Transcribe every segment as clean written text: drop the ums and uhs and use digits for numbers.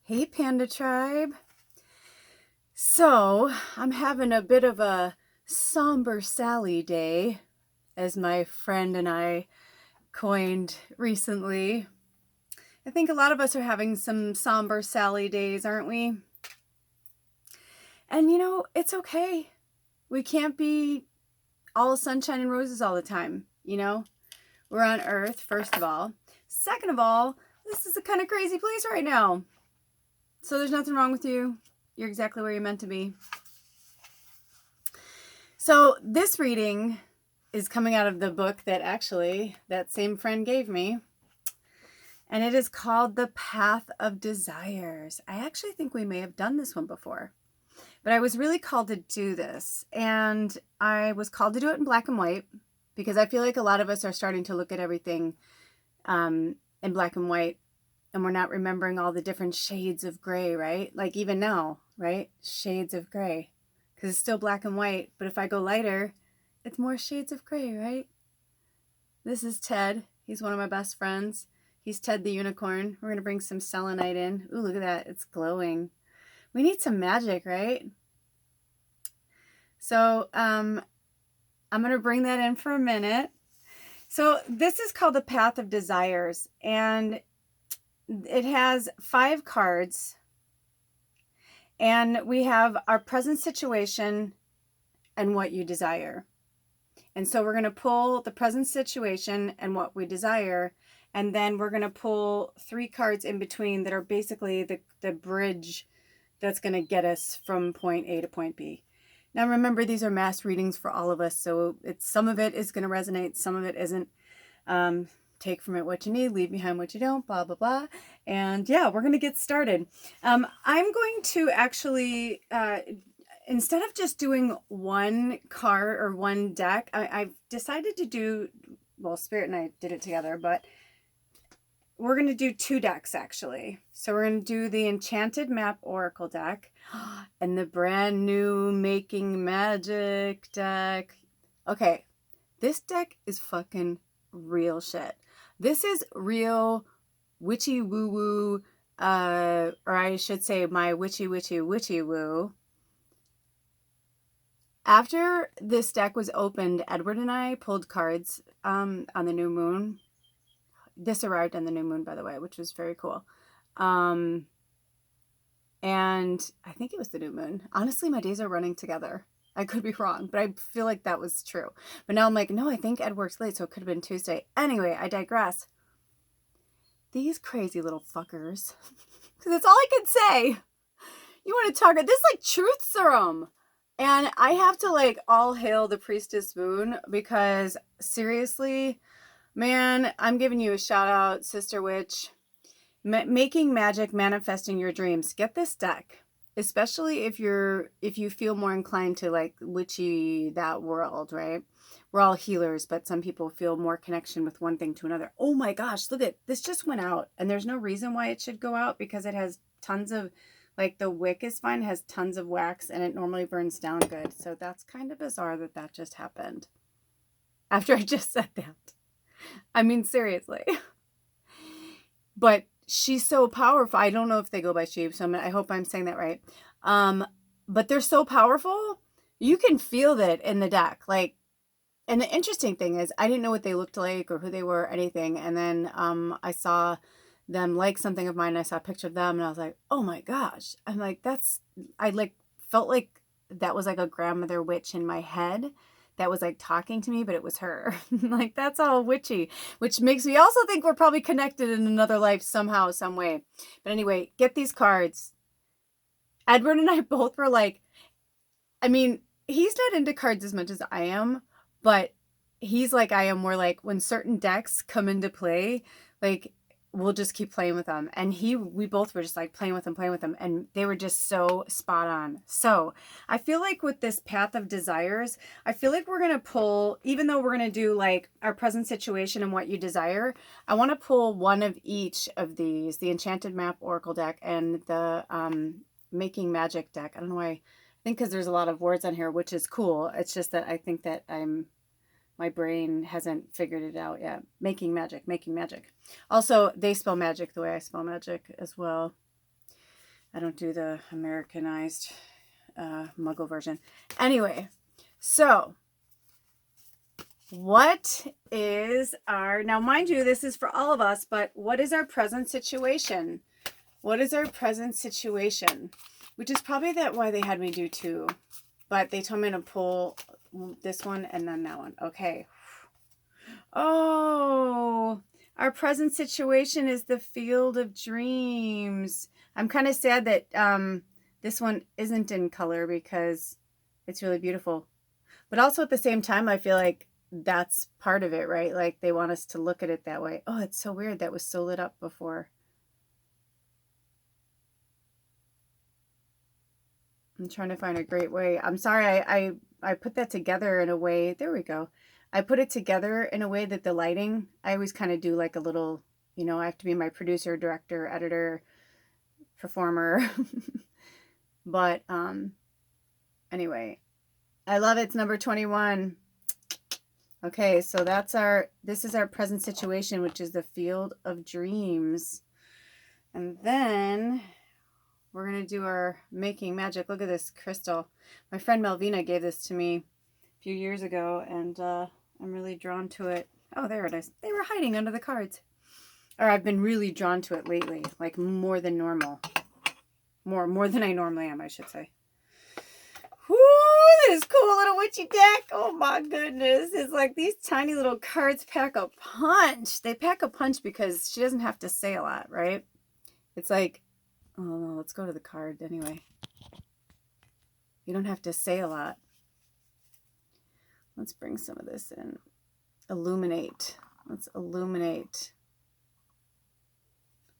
Hey, Panda Tribe. So, I'm having a bit of a somber Sally day, as my friend and I coined recently. I think a lot of us are having some somber Sally days, aren't we? And it's okay. We can't be all sunshine and roses all the time, We're on Earth, first of all. Second of all, this is a kind of crazy place right now. So there's nothing wrong with you. You're exactly where you're meant to be. So this reading is coming out of the book that same friend gave me. And it is called The Path of Desires. I actually think we may have done this one before. But I was really called to do this. And I was called to do it in black and white because I feel like a lot of us are starting to look at everything in black and white. And we're not remembering all the different shades of gray, right? Like even now, right? Shades of gray. Because it's still black and white. But if I go lighter, it's more shades of gray, right? This is Ted. He's one of my best friends. He's Ted the unicorn. We're going to bring some selenite in. Ooh, look at that. It's glowing. We need some magic, right? So I'm going to bring that in for a minute. So this is called The Path of Desires. And it has 5 cards. And we have our present situation and what you desire. And so we're going to pull the present situation and what we desire. And then we're going to pull 3 cards in between that are basically the bridge that's going to get us from point A to point B. Now remember, these are mass readings for all of us. So some of it is going to resonate. Some of it isn't. Take from it what you need, leave behind what you don't, blah, blah, blah. And yeah, we're going to get started. I'm going to actually, instead of just doing one card or one deck, I've decided to do, well, Spirit and I did it together, but we're going to do 2 decks actually. So we're going to do the Enchanted Map Oracle deck and the brand new Making Magick deck. Okay, this deck is fucking real shit. This is real witchy woo woo, or I should say my witchy woo. After this deck was opened, Edward and I pulled cards on the new moon. This arrived on the new moon, by the way, which was very cool. And I think it was the new moon. Honestly, my days are running together. I could be wrong, but I feel like that was true. But now I'm like, no, I think Ed works late, so it could have been Tuesday. Anyway, I digress. These crazy little fuckers. Because that's all I can say. You want to target this like truth serum. And I have to all hail the Priestess Moon because seriously, man, I'm giving you a shout out, Sister Witch. Making Magic, Manifesting Your Dreams. Get this deck. Especially if you feel more inclined to witchy that world, right? We're all healers, but some people feel more connection with one thing to another. Oh my gosh, look at this, just went out, and there's no reason why it should go out because it has tons of the wick is fine, has tons of wax, and it normally burns down good. So that's kind of bizarre that just happened after I just said that. I mean, seriously. But she's so powerful. I don't know if they go by she, so I hope I'm saying that right. But they're so powerful. You can feel that in the deck. And the interesting thing is, I didn't know what they looked like or who they were or anything. And then I saw them like something of mine. I saw a picture of them, and I was like, oh my gosh. I'm like, I felt like that was like a grandmother witch in my head that was talking to me, but it was her. That's all witchy, which makes me also think we're probably connected in another life somehow, some way. But anyway, get these cards. Edward and I both were like, I mean, he's not into cards as much as I am, but he's like I am, where when certain decks come into play, we'll just keep playing with them. And we both were just playing with them. And they were just so spot on. So I feel like with this Path of Desires, I feel like we're going to pull, even though we're going to do our present situation and what you desire, I want to pull one of each of these, the Enchanted Map Oracle deck and the Making Magick deck. I don't know why. I think because there's a lot of words on here, which is cool. It's just that I think that my brain hasn't figured it out yet. Making magic. Also, they spell magic the way I spell magic as well. I don't do the Americanized Muggle version. Anyway, so what is our, now mind you, this is for all of us, but what is our present situation? What is our present situation? Which is probably that why they had me do two, but they told me to pull this one and then that one. Okay. Oh, our present situation is the field of dreams. I'm kind of sad that this one isn't in color because it's really beautiful. But also at the same time, I feel like that's part of it, right? Like they want us to look at it that way. Oh, it's so weird. That was so lit up before. I'm trying to find a great way. I'm sorry. I put that together in a way. There we go. I put it together in a way that the lighting, I always kind of do like a little, you know, I have to be my producer, director, editor, performer. But anyway, I love it. It's number 21. Okay, so this is our present situation, which is the field of dreams. And then we're going to do our making magic. Look at this crystal. My friend Melvina gave this to me a few years ago, and I'm really drawn to it. Oh, there it is. They were hiding under the cards. Or I've been really drawn to it lately, like more than normal. More than I normally am, I should say. Whoo, this cool little witchy deck. Oh my goodness. It's like these tiny little cards pack a punch. They pack a punch because she doesn't have to say a lot, right? It's like, oh no, let's go to the card anyway. You don't have to say a lot. Let's bring some of this in. Illuminate. Let's illuminate.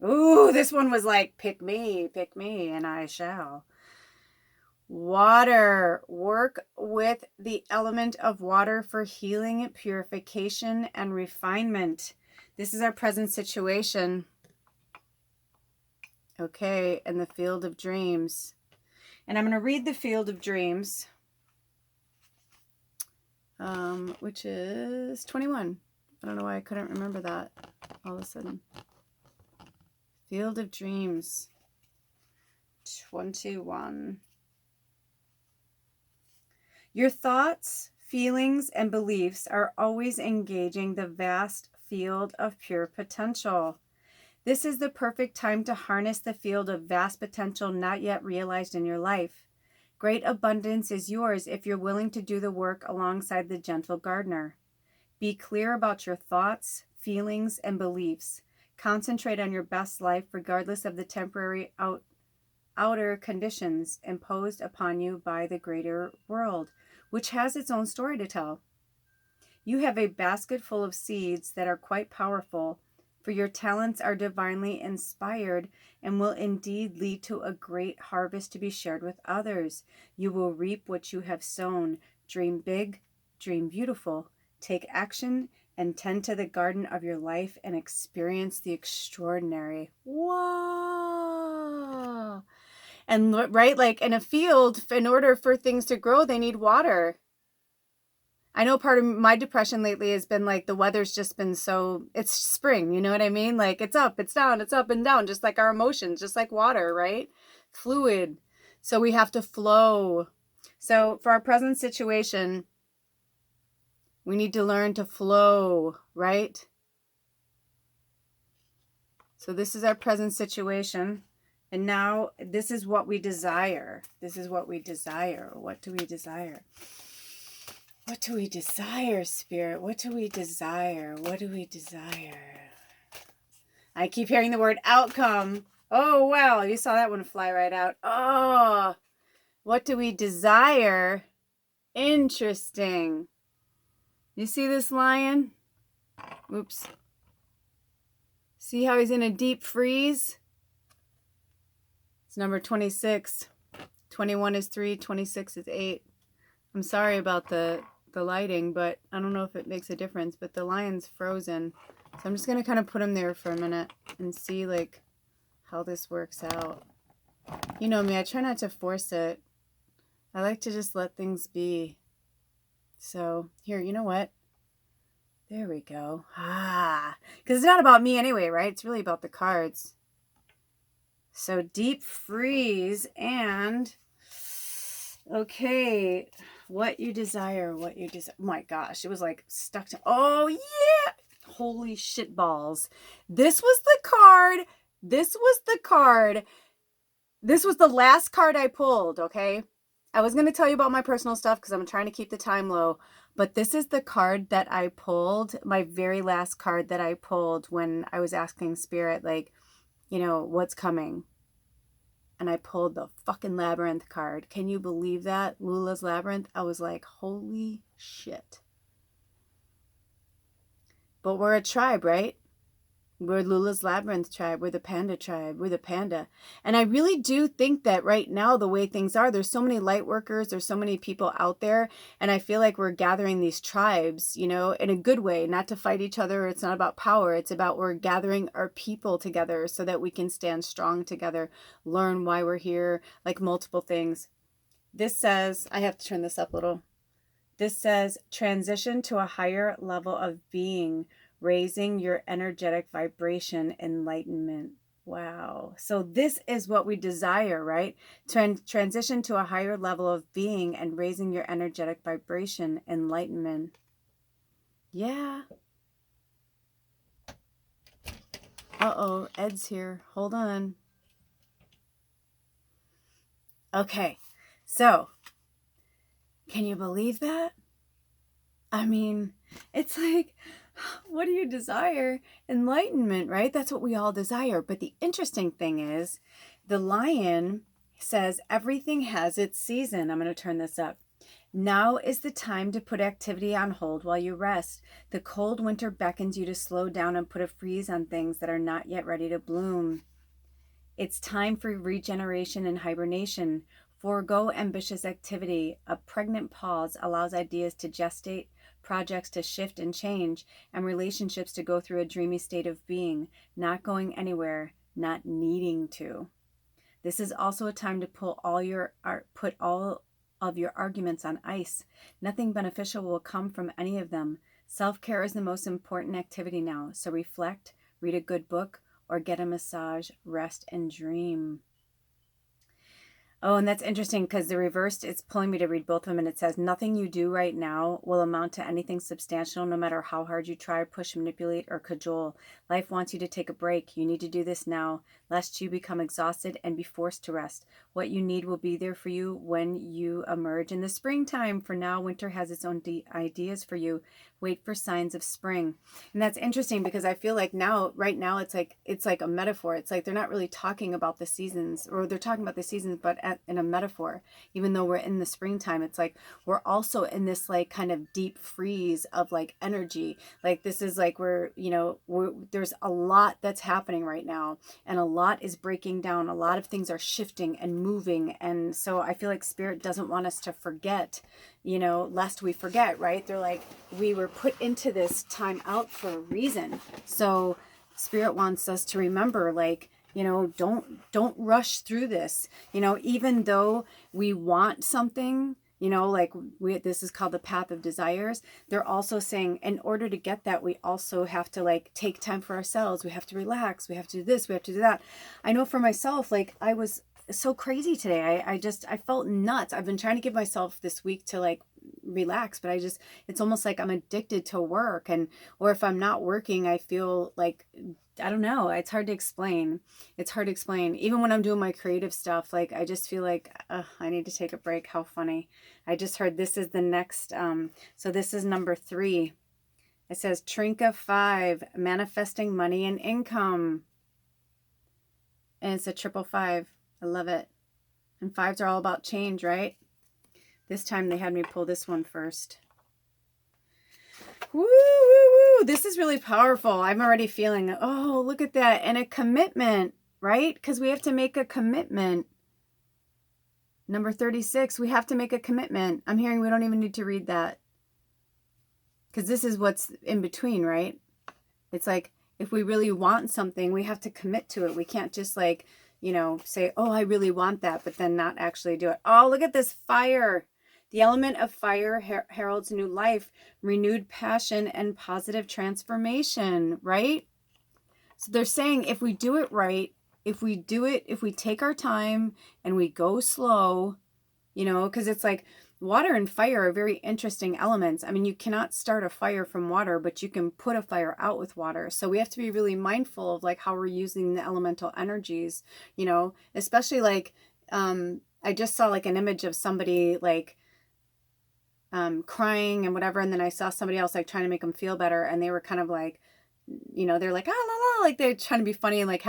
Ooh, this one was like, pick me, and I shall. Water. Work with the element of water for healing, purification, and refinement. This is our present situation. Okay, and the field of dreams. And I'm going to read the field of dreams, which is 21. I don't know why I couldn't remember that all of a sudden. Field of dreams, 21. Your thoughts, feelings, and beliefs are always engaging the vast field of pure potential. This is the perfect time to harness the field of vast potential not yet realized in your life. Great abundance is yours if you're willing to do the work alongside the gentle gardener. Be clear about your thoughts, feelings, and beliefs. Concentrate on your best life regardless of the temporary outer conditions imposed upon you by the greater world, which has its own story to tell. You have a basket full of seeds that are quite powerful, for your talents are divinely inspired and will indeed lead to a great harvest to be shared with others. You will reap what you have sown. Dream big, dream beautiful. Take action and tend to the garden of your life and experience the extraordinary. Whoa! And right, like in a field, in order for things to grow, they need water. I know part of my depression lately has been like the weather's just been so, it's spring, you know what I mean? Like it's up, it's down, it's up and down, just like our emotions, just like water, right? Fluid. So we have to flow. So for our present situation, we need to learn to flow, right? So this is our present situation. And now this is what we desire. This is what we desire. What do we desire? What do we desire, Spirit? What do we desire? What do we desire? I keep hearing the word outcome. Oh, wow. You saw that one fly right out. Oh, what do we desire? Interesting. You see this lion? Oops. See how he's in a deep freeze? It's number 26. 21 is 3, 26 is 8. I'm sorry about the lighting, but I don't know if it makes a difference, but the lion's frozen. So I'm just going to kind of put him there for a minute and see like how this works out. You know me, I try not to force it. I like to just let things be. So here, you know what? There we go. Because it's not about me anyway, right? It's really about the cards. So deep freeze and okay, what you desire, what you desire. Oh my gosh, it was like stuck to, oh yeah, holy shit balls. This was the card. This was the card. This was the last card I pulled, okay? I was going to tell you about my personal stuff because I'm trying to keep the time low, but this is the card that I pulled, my very last card that I pulled when I was asking Spirit, like, you know, what's coming? And I pulled the fucking Labyrinth card. Can you believe that? Lula's Labyrinth. I was like, holy shit. But we're a tribe, right? We're Lula's Labyrinth tribe. We're the Panda tribe. We're the Panda. And I really do think that right now, the way things are, there's so many light workers. There's so many people out there. And I feel like we're gathering these tribes, you know, in a good way, not to fight each other. It's not about power. It's about we're gathering our people together so that we can stand strong together, learn why we're here, like multiple things. This says, I have to turn this up a little. This says, transition to a higher level of being, raising your energetic vibration, enlightenment. Wow. So this is what we desire, right? Transition to a higher level of being and raising your energetic vibration, enlightenment. Yeah. Uh-oh, Ed's here. Hold on. Okay. So, can you believe that? I mean, it's like, what do you desire? Enlightenment, right? That's what we all desire. But the interesting thing is, the lion says everything has its season. I'm going to turn this up. Now is the time to put activity on hold while you rest. The cold winter beckons you to slow down and put a freeze on things that are not yet ready to bloom. It's time for regeneration and hibernation. Forego ambitious activity. A pregnant pause allows ideas to gestate, projects to shift and change, and relationships to go through a dreamy state of being, not going anywhere, not needing to. This is also a time to put all of your arguments on ice. Nothing beneficial will come from any of them. Self-care is the most important activity now, so reflect, read a good book, or get a massage, rest, and dream. Oh, and that's interesting because the reversed, it's pulling me to read both of them, and it says, nothing you do right now will amount to anything substantial, no matter how hard you try, push, manipulate, or cajole. Life wants you to take a break. You need to do this now, lest you become exhausted and be forced to rest. What you need will be there for you when you emerge in the springtime. For now, winter has its own ideas for you. Wait for signs of spring. And that's interesting because I feel like now, right now, it's like a metaphor. It's like they're not really talking about the seasons, or they're talking about the seasons, but in a metaphor. Even though we're in the springtime, it's like we're also in this like kind of deep freeze of like energy. Like this is like there's a lot that's happening right now, and a lot is breaking down. A lot of things are shifting and moving, and so I feel like Spirit doesn't want us to forget, lest we forget, right? They're like, we were put into this time out for a reason. So Spirit wants us to remember, like, don't rush through this, even though we want something, this is called the path of desires. They're also saying in order to get that, we also have to like take time for ourselves. We have to relax. We have to do this. We have to do that. I know for myself, like I was so crazy today. I felt nuts. I've been trying to give myself this week to like relax, but it's almost like I'm addicted to work, or if I'm not working, I feel like, I don't know. It's hard to explain. Even when I'm doing my creative stuff, like I just feel like I need to take a break. How funny. I just heard this is the next. So this is number 3. It says Trinka 5, manifesting money and income. And it's a 555. I love it. And 5s are all about change, right? This time they had me pull this one first. Woo, woo, woo. This is really powerful. I'm already feeling, oh, look at that. And a commitment, right? Because we have to make a commitment. Number 36, we have to make a commitment. I'm hearing we don't even need to read that. Because this is what's in between, right? It's like, if we really want something, we have to commit to it. We can't just like, say, oh, I really want that, but then not actually do it. Oh, look at this fire. The element of fire heralds new life, renewed passion, and positive transformation, right? So they're saying if we do it right, if we do it, if we take our time and we go slow, you know, because it's like water and fire are very interesting elements. I mean, you cannot start a fire from water, but you can put a fire out with water. So we have to be really mindful of like how we're using the elemental energies, you know, especially like, I just saw like an image of somebody like crying and whatever, and then I saw somebody else like trying to make them feel better, and they were kind of like, you know, they're like, ah, la, la, like they're trying to be funny and like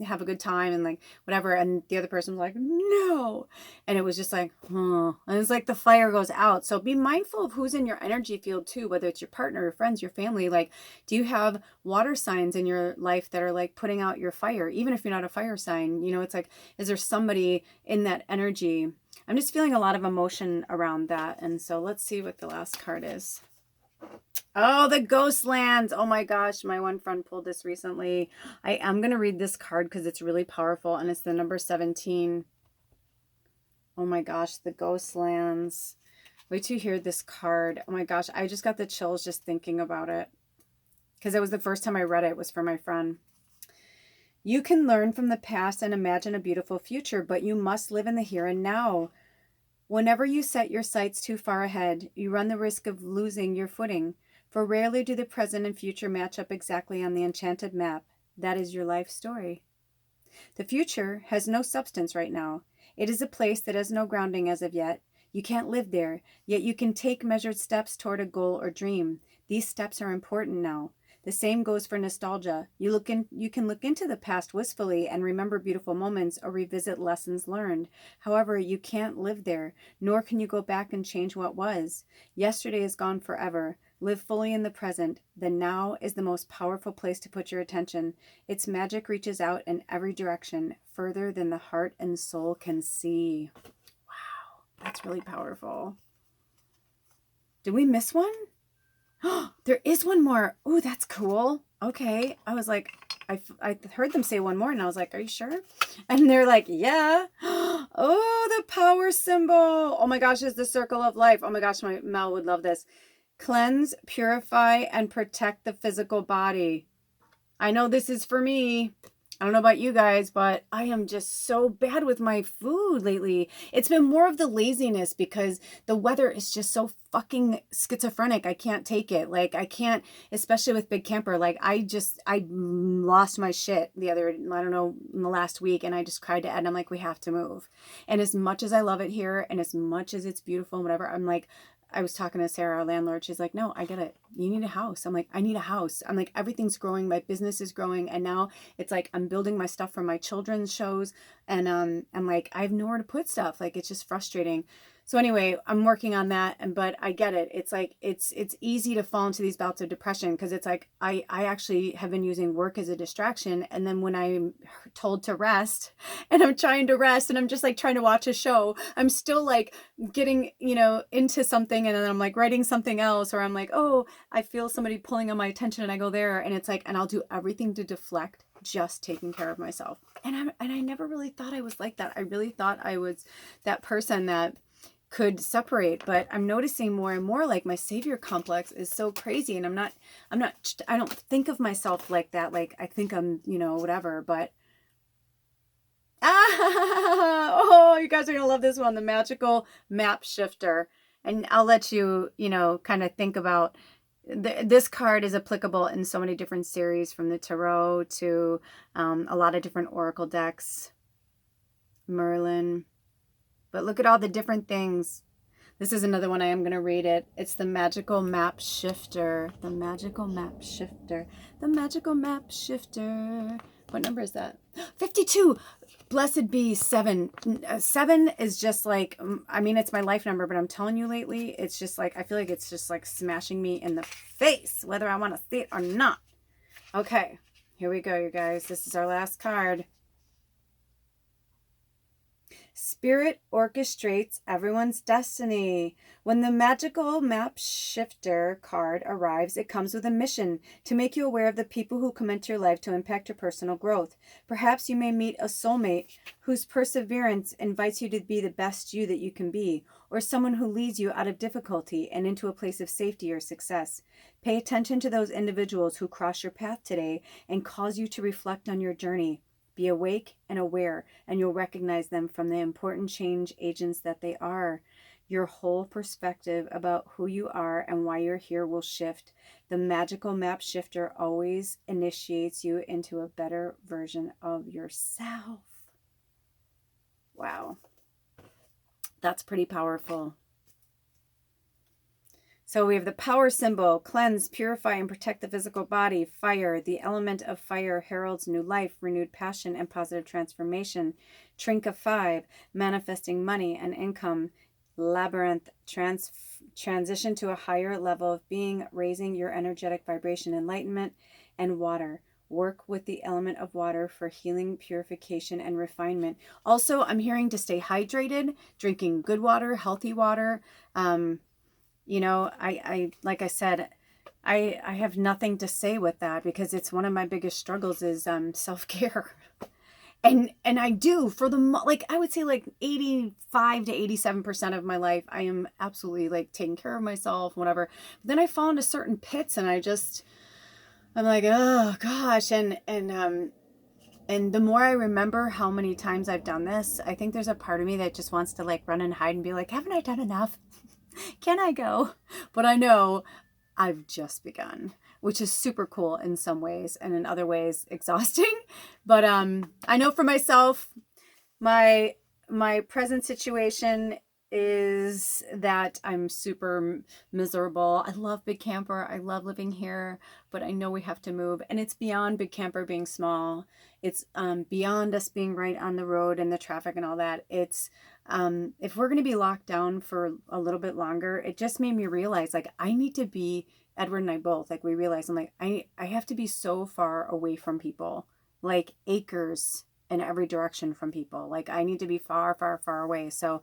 have a good time and like whatever, and the other person was like, no, and it was just like, and it's like the fire goes out. So be mindful of who's in your energy field too, whether it's your partner, your friends, your family. Like, do you have water signs in your life that are like putting out your fire, even if you're not a fire sign? You know, it's like, is there somebody in that energy? I'm just feeling a lot of emotion around that. And so let's see what the last card is. Oh, the ghost lands. Oh my gosh, my one friend pulled this recently. I am going to read this card because it's really powerful, and it's the number 17. Oh my gosh, the ghost lands. Wait till you hear this card. Oh my gosh, I just got the chills just thinking about it, because it was the first time I read it. It was for my friend. You can learn from the past and imagine a beautiful future, but you must live in the here and now. Whenever you set your sights too far ahead, you run the risk of losing your footing, for rarely do the present and future match up exactly on the enchanted map. That is your life story. The future has no substance right now. It is a place that has no grounding as of yet. You can't live there, yet you can take measured steps toward a goal or dream. These steps are important now. The same goes for nostalgia. You can look into the past wistfully and remember beautiful moments or revisit lessons learned. However, you can't live there, nor can you go back and change what was. Yesterday is gone forever. Live fully in the present. The now is the most powerful place to put your attention. Its magic reaches out in every direction, further than the heart and soul can see. Wow, that's really powerful. Did we miss one? There is one more. Oh, that's cool. Okay. I was like, I heard them say one more, and I was like, are you sure? And they're like, yeah. Oh, the power symbol. Oh my gosh, it's the circle of life. Oh my gosh, my Mel would love this. Cleanse, purify, and protect the physical body. I know this is for me. I don't know about you guys, but I am just so bad with my food lately. It's been more of the laziness because the weather is just so fucking schizophrenic. I can't take it. Like, I can't, especially with Big Camper. Like, I lost my shit in the last week, and I just cried to Ed, and I'm like, we have to move. And as much as I love it here, and as much as it's beautiful and whatever, I'm like, I was talking to Sarah, our landlord. She's like, no, I get it. You need a house. I'm like, I need a house. I'm like, everything's growing. My business is growing. And now it's like, I'm building my stuff for my children's shows. And I'm like, I have nowhere to put stuff. Like, it's just frustrating. So anyway, I'm working on that. But I get it. It's like, it's easy to fall into these bouts of depression, because it's like, I actually have been using work as a distraction. And then when I'm told to rest, and I'm trying to rest, and I'm just like trying to watch a show, I'm still like getting, into something, and then I'm like writing something else, or I'm like, oh, I feel somebody pulling on my attention, and I go there, and it's like, and I'll do everything to deflect, just taking care of myself. And I never really thought I was like that. I really thought I was that person that could separate, but I'm noticing more and more like my savior complex is so crazy, and I don't think of myself like that. Like, I think I'm, whatever, but oh, you guys are gonna love this one, the magical map shifter. And I'll let you, kind of think about this card is applicable in so many different series, from the tarot to a lot of different oracle decks, Merlin. But look at all the different things. This is another one. I am going to read it. It's the magical map shifter. The magical map shifter. The magical map shifter. What number is that? 52. Blessed be 7. 7 is just like, it's my life number, but I'm telling you lately, it's just like, I feel like it's just like smashing me in the face, whether I want to see it or not. Okay, here we go, you guys. This is our last card. Spirit orchestrates everyone's destiny. When the magical map shifter card arrives, it comes with a mission to make you aware of the people who come into your life to impact your personal growth. Perhaps you may meet a soulmate whose perseverance invites you to be the best you that you can be, or someone who leads you out of difficulty and into a place of safety or success. Pay attention to those individuals who cross your path today and cause you to reflect on your journey. Be awake and aware, and you'll recognize them from the important change agents that they are. Your whole perspective about who you are and why you're here will shift. The magical map shifter always initiates you into a better version of yourself. Wow. That's pretty powerful. So we have the power symbol, cleanse, purify, and protect the physical body. Fire, the element of fire heralds new life, renewed passion, and positive transformation. Trinket 5, manifesting money and income. Labyrinth, transition to a higher level of being, raising your energetic vibration, enlightenment. And water, work with the element of water for healing, purification, and refinement. Also, I'm hearing to stay hydrated, drinking good water, healthy water. You know, I like I said, I have nothing to say with that, because it's one of my biggest struggles is self-care. And I do for the, like, I would say like 85 to 87% of my life, I am absolutely like taking care of myself, whatever. But then I fall into certain pits and I'm like, oh gosh. And the more I remember how many times I've done this, I think there's a part of me that just wants to like run and hide and be like, haven't I done enough? Can I go? But I know I've just begun, which is super cool in some ways, and in other ways exhausting. But I know for myself, my present situation is that I'm super miserable. I love Big Camper. I love living here, but I know we have to move, and it's beyond Big Camper being small. It's beyond us being right on the road and the traffic and all that. It's if we're going to be locked down for a little bit longer, it just made me realize, like, I need to be, Edward and I both, like, we realized, I'm like, I have to be so far away from people, like acres in every direction from people. Like, I need to be far, far, far away. So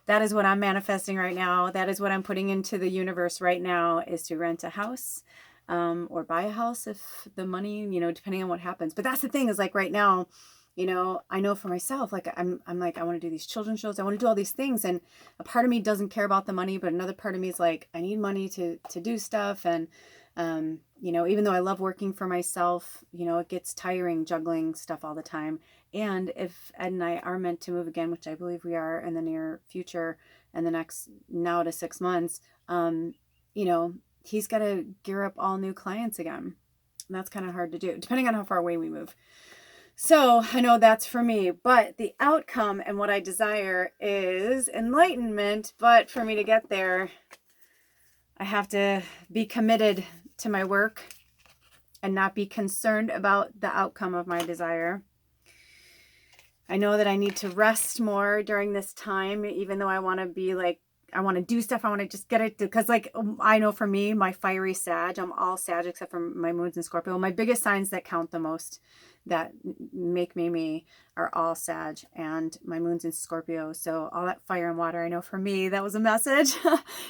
that is what I'm manifesting right now. That is what I'm putting into the universe right now, is to rent a house or buy a house if the money, you know, depending on what happens. But that's the thing, is like right now, you know, I know for myself, like I'm like, I want to do these children's shows. I want to do all these things. And a part of me doesn't care about the money, but another part of me is like, I need money to do stuff. And, you know, even though I love working for myself, you know, it gets tiring juggling stuff all the time. And if Ed and I are meant to move again, which I believe we are in the near future, and the next now to 6 months, you know, he's got to gear up all new clients again. And that's kind of hard to do, depending on how far away we move. So I know that's for me, but the outcome and what I desire is enlightenment. But for me to get there, I have to be committed to my work and not be concerned about the outcome of my desire. I know that I need to rest more during this time, even though I want to be like, I want to do stuff. I want to just get it, because like, I know for me, my fiery Sag, I'm all Sag except for my moon's in Scorpio. My biggest signs that count the most, that make me, are all Sag, and my moon's in Scorpio. So all that fire and water, I know for me, that was a message.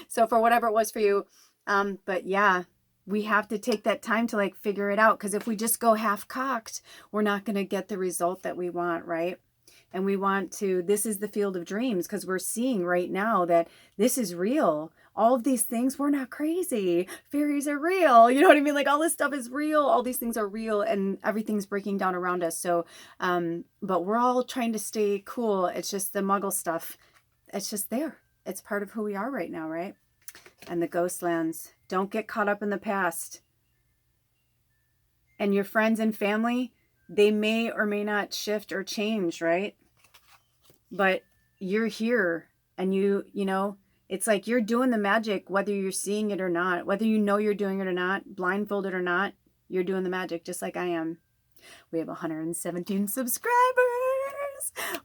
So for whatever it was for you. But yeah, we have to take that time to like figure it out. Because if we just go half cocked, we're not going to get the result that we want, right? And we want to, this is the field of dreams, because we're seeing right now that this is real. All of these things, we're not crazy. Fairies are real. You know what I mean? Like, all this stuff is real. All these things are real, and everything's breaking down around us. So, but we're all trying to stay cool. It's just the muggle stuff. It's just there. It's part of who we are right now, right? And the ghost lands. Don't get caught up in the past. And your friends and family, they may or may not shift or change, right? But you're here, and you know, it's like you're doing the magic, whether you're seeing it or not, whether you know you're doing it or not, blindfolded or not, you're doing the magic just like I am. We have 117 subscribers.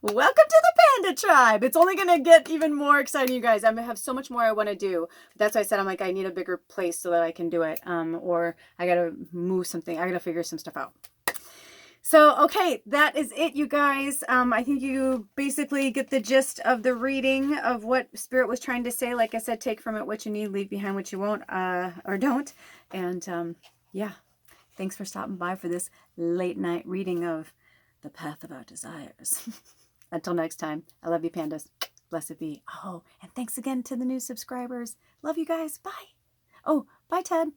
Welcome to the Panda tribe. It's only going to get even more exciting, you guys. I have so much more I want to do. That's why I said, I'm like, I need a bigger place so that I can do it. Or I got to move something. I got to figure some stuff out. So, okay, that is it, you guys. I think you basically get the gist of the reading of what Spirit was trying to say. Like I said, take from it what you need, leave behind what you won't, or don't. And yeah, thanks for stopping by for this late night reading of The Path of Our Desires. Until next time, I love you, pandas. Blessed be. Oh, and thanks again to the new subscribers. Love you guys. Bye. Oh, bye, Ted.